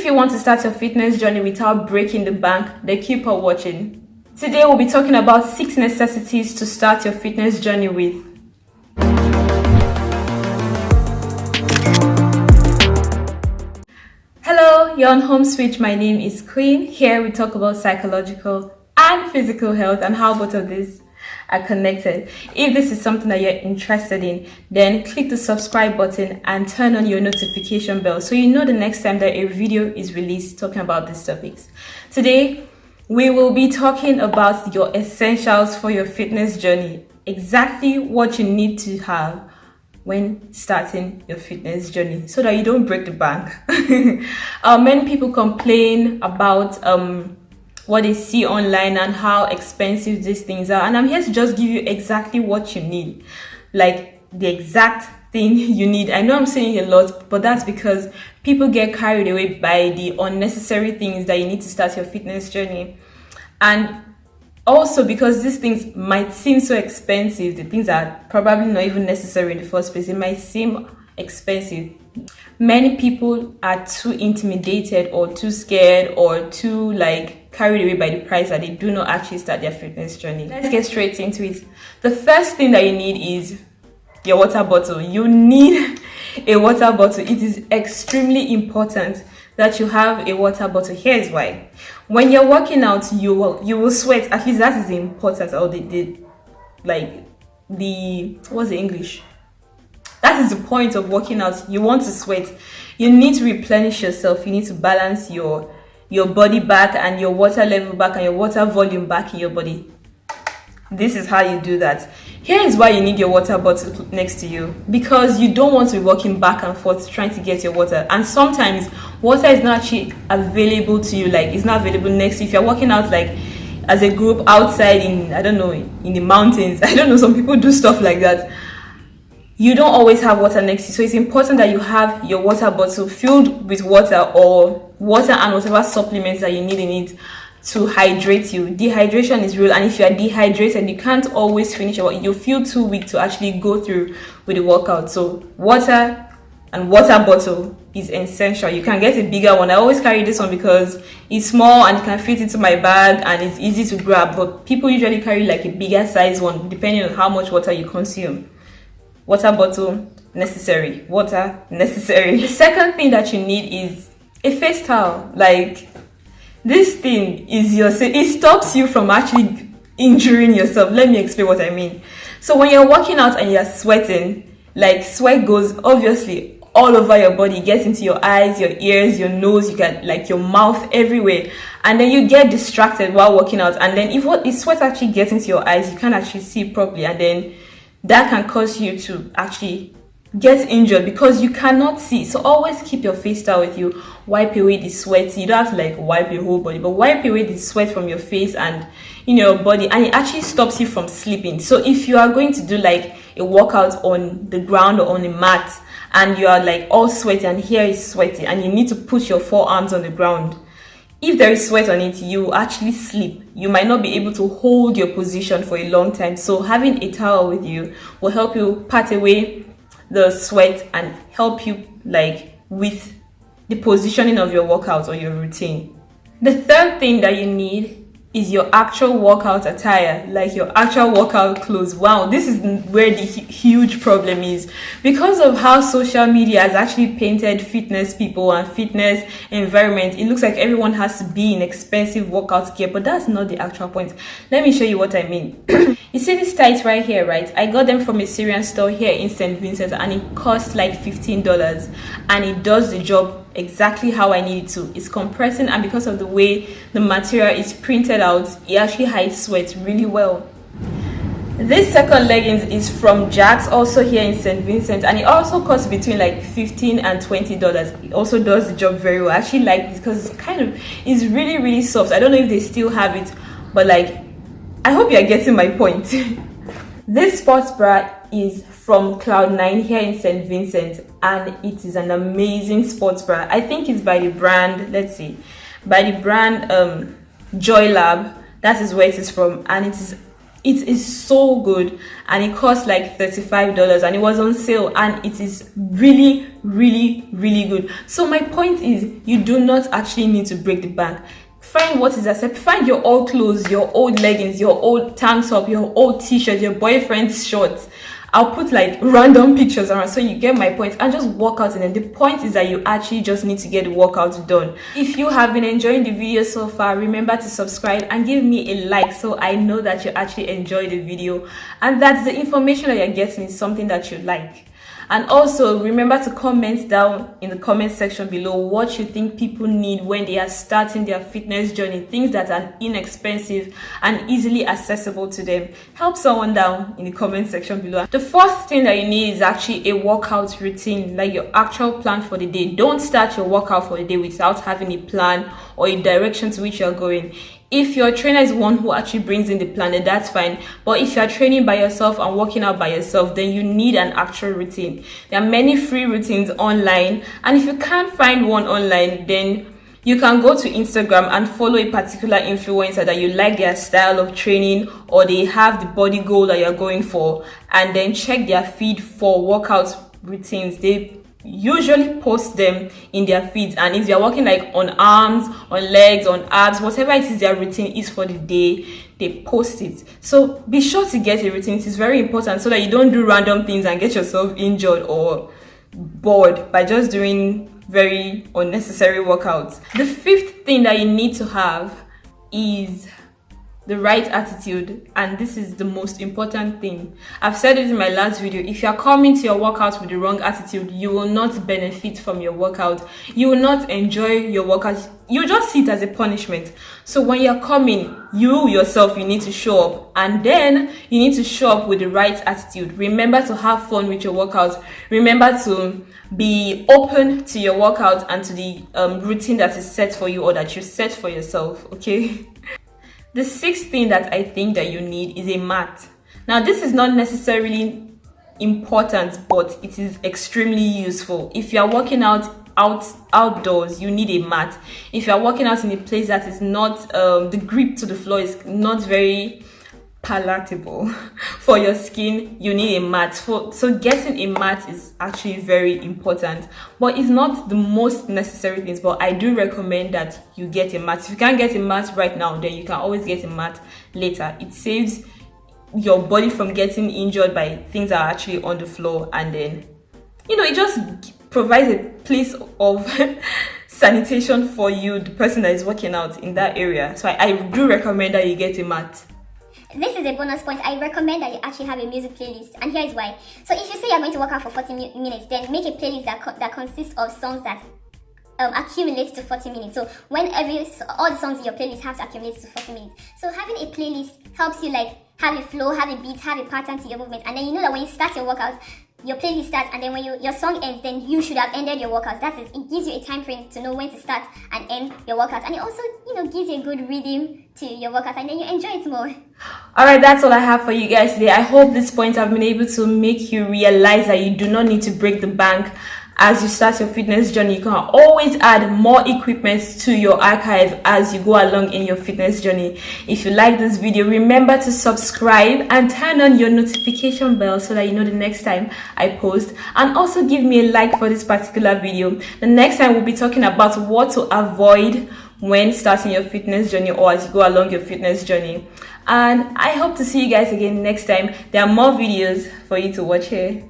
if you want to start your fitness journey without breaking the bank, then keep on watching. Today we'll be talking about 6 necessities to start your fitness journey with. Hello, you're on Home Switch. My name is Queen. Here we talk about psychological and physical health and how both of these are connected. If this is something that you're interested in, then click the subscribe button and turn on your notification bell so you know the next time that a video is released talking about these topics. Today, we will be talking about your essentials for your fitness journey, exactly what you need to have when starting your fitness journey so that you don't break the bank. Many people complain about what they see online and how expensive these things are, and I'm here to just give you exactly what you need, like the exact thing you need. I know I'm saying a lot, but that's because people get carried away by the unnecessary things that you need to start your fitness journey. And also because these things might seem so expensive, the things are probably not even necessary in the first place. It might seem expensive. Many people are too intimidated or too scared or too carried away by the price that they do not actually start their fitness journey. Let's get straight into it. The first thing that you need is your water bottle. You need a water bottle. It is extremely important that you have a water bottle. Here's why. When you're working out, you will sweat. At least that is the importance, or what's the English? That is the point of working out. You want to sweat. You need to replenish yourself. You need to balance your body back and your water level back and your water volume back in your body. This is how you do that. Here is why you need your water bottle next to you, because you don't want to be walking back and forth trying to get your water. And sometimes water is not actually available to you, it's not available next to you. If you're working out as a group outside in the mountains, some people do stuff like that. You don't always have water next to you, so it's important that you have your water bottle filled with water, or water and whatever supplements that you need in it to hydrate you. Dehydration is real, and if you are dehydrated, you can't always finish your work. You feel too weak to actually go through with the workout. So water and water bottle is essential. You can get a bigger one. I always carry this one because it's small and it can fit into my bag and it's easy to grab, but people usually carry a bigger size one depending on how much water you consume. Water bottle, necessary. Water, necessary. The second thing that you need is a face towel. This thing it stops you from actually injuring yourself. Let me explain what I mean. So when you're working out and you're sweating, sweat goes obviously all over your body, it gets into your eyes, your ears, your nose, you get your mouth, everywhere. And then you get distracted while working out. And then if sweat actually gets into your eyes, you can't actually see properly. And then that can cause you to actually get injured because you cannot see. So always keep your face towel with you. Wipe away the sweat. You don't have to wipe your whole body, but wipe away the sweat from your face and your body, and it actually stops you from sleeping. So if you are going to do a workout on the ground or on a mat and you are all sweaty and here is sweaty and you need to put your forearms on the ground, if there is sweat on it, you actually sleep. You might not be able to hold your position for a long time. So having a towel with you will help you pat away the sweat and help you with the positioning of your workout or your routine. The third thing that you need is your actual workout attire, your actual workout clothes. Wow, this is where the huge problem is. Because of how social media has actually painted fitness people and fitness environment, it looks like everyone has to be in expensive workout gear, but that's not the actual point. Let me show you what I mean. You see these tights right here, right? I got them from a Syrian store here in St. Vincent and it costs $15, and it does the job exactly how I need it to. It's compressing, and because of the way the material is printed out, it actually hides sweat really well. This second leggings is from Jack's, also here in St. Vincent, and it also costs between $15 and $20. It also does the job very well. I actually like this because it's really, really soft. I don't know if they still have it, but I hope you're getting my point. This sports bra is from Cloud9 here in St. Vincent, and it is an amazing sports bra. I think it's by the brand, by the brand Joy Lab. That is where it is from, and it is It is so good, and it costs like $35, and it was on sale, and it is really, really, really good. So my point is, you do not actually need to break the bank. Find what is acceptable. Find your old clothes, your old leggings, your old tank top, your old t-shirt, your boyfriend's shorts. I'll put like random pictures around so you get my point, and just work out. And then the point is that you actually just need to get the workout done. If you have been enjoying the video so far, remember to subscribe and give me a like so I know that you actually enjoyed the video and that the information that you're getting is something that you like. And also remember to comment down in the comment section below what you think people need when they are starting their fitness journey, things that are inexpensive and easily accessible to them. Help someone down in the comment section below. The fourth thing that you need is actually a workout routine, like your actual plan for the day. Don't start your workout for the day without having a plan or a direction to which you're going. If your trainer is one who actually brings in the plan, then that's fine. But if you're training by yourself and working out by yourself, then you need an actual routine. There are many free routines online, and if you can't find one online, then you can go to Instagram and follow a particular influencer that you like their style of training, or they have the body goal that you're going for, and then check their feed for workout routines. They usually post them in their feeds, and if they're working like on arms, on legs, on abs, whatever it is their routine is for the day, they post it. So be sure to get a routine. It is very important so that you don't do random things and get yourself injured or bored by just doing very unnecessary workouts. The fifth thing that you need to have is the right attitude, and this is the most important thing. I've said it in my last video. If you are coming to your workout with the wrong attitude, you will not benefit from your workout. You will not enjoy your workout. You just see it as a punishment. So when you're coming, you yourself, you need to show up, and then you need to show up with the right attitude. Remember to have fun with your workout. Remember to be open to your workout and to the routine that is set for you or that you set for yourself, okay? The sixth thing that I think that you need is a mat. Now, this is not necessarily important, but it is extremely useful. If you are working outdoors, you need a mat. If you are working out in a place that is not, the grip to the floor is not very palatable for your skin, you need a mat. So getting a mat is actually very important, but it's not the most necessary things. But I do recommend that you get a mat. If you can't get a mat right now, then you can always get a mat later. It saves your body from getting injured by things that are actually on the floor, and then it just provides a place of sanitation for you, the person that is working out in that area. So I do recommend that you get a mat. This is a bonus point. I recommend that you actually have a music playlist, and here is why. So if you say you're going to work out for 40 minutes, then make a playlist that consists of songs that accumulate to 40 minutes. So all the songs in your playlist have to accumulate to 40 minutes. So having a playlist helps you like have a flow, have a beat, have a pattern to your movement, and then you know that when you start your workout, your playlist starts, and then when your song ends, then you should have ended your workout. That is, it gives you a time frame to know when to start and end your workout, and it also gives you a good rhythm to your workout, and then you enjoy it more. All right, that's all I have for you guys today. I hope these points have been able to make you realize that you do not need to break the bank as you start your fitness journey. You can always add more equipment to your archive as you go along in your fitness journey. If you like this video, remember to subscribe and turn on your notification bell so that you know the next time I post, and also give me a like for this particular video. The next time we'll be talking about what to avoid when starting your fitness journey or as you go along your fitness journey. And I hope to see you guys again next time. There are more videos for you to watch here.